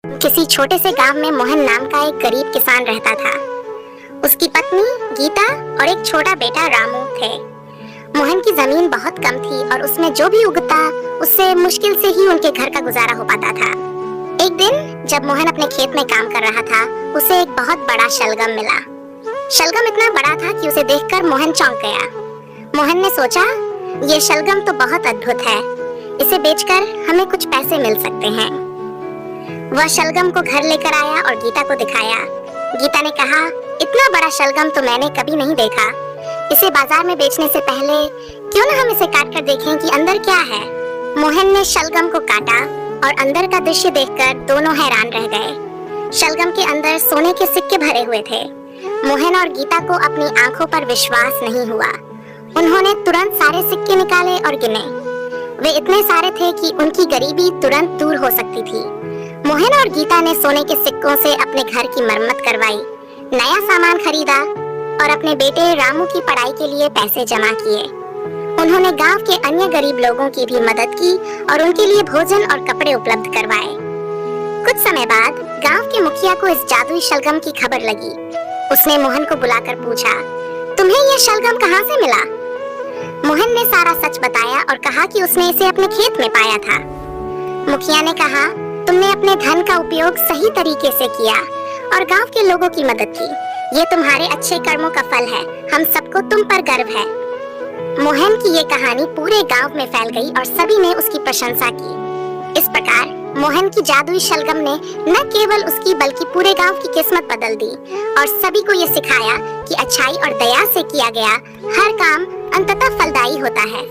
किसी छोटे से गांव में मोहन नाम का एक गरीब किसान रहता था। उसकी पत्नी गीता और एक छोटा बेटा रामू थे। मोहन की जमीन बहुत कम थी और उसमें जो भी उगता उससे मुश्किल से ही उनके घर का गुजारा हो पाता था। एक दिन जब मोहन अपने खेत में काम कर रहा था, उसे एक बहुत बड़ा शलगम मिला। शलगम इतना बड़ा था कि उसे देखकर मोहन चौंक गया। मोहन ने सोचा, ये शलगम तो बहुत अद्भुत है, इसे बेचकर हमें कुछ पैसे मिल सकते हैं। वह शलगम को घर लेकर आया और गीता को दिखाया। गीता ने कहा, इतना बड़ा शलगम तो मैंने कभी नहीं देखा। इसे बाजार में बेचने से पहले क्यों न हम इसे काट कर देखें कि अंदर क्या है। मोहन ने शलगम को काटा और अंदर का दृश्य देखकर दोनों हैरान रह गए। शलगम के अंदर सोने के सिक्के भरे हुए थे। मोहन और गीता को अपनी आंखों पर विश्वास नहीं हुआ। उन्होंने तुरंत सारे सिक्के निकाले और गिने। वे इतने सारे थे कि उनकी गरीबी तुरंत दूर हो सकती थी। मोहन और गीता ने सोने के सिक्कों से अपने घर की मरम्मत करवाई, नया सामान खरीदा और अपने बेटे रामू की पढ़ाई के लिए पैसे जमा किए। उन्होंने गांव के अन्य गरीब लोगों की भी मदद की और उनके लिए भोजन और कपड़े उपलब्ध करवाए। कुछ समय बाद गांव के मुखिया को इस जादुई शलगम की खबर लगी। उसने मोहन को बुलाकर पूछा, तुम्हें यह शलगम कहाँ से मिला? मोहन ने सारा सच बताया और कहा कि उसने इसे अपने खेत में पाया था। मुखिया ने कहा, तुमने अपने धन का उपयोग सही तरीके से किया और गांव के लोगों की मदद की। ये तुम्हारे अच्छे कर्मों का फल है। हम सबको तुम पर गर्व है। मोहन की ये कहानी पूरे गांव में फैल गई और सभी ने उसकी प्रशंसा की। इस प्रकार मोहन की जादुई शलगम ने न केवल उसकी बल्कि पूरे गांव की किस्मत बदल दी और सभी को ये सिखाया कि अच्छाई और दया से किया गया हर काम अंततः फलदायी होता है।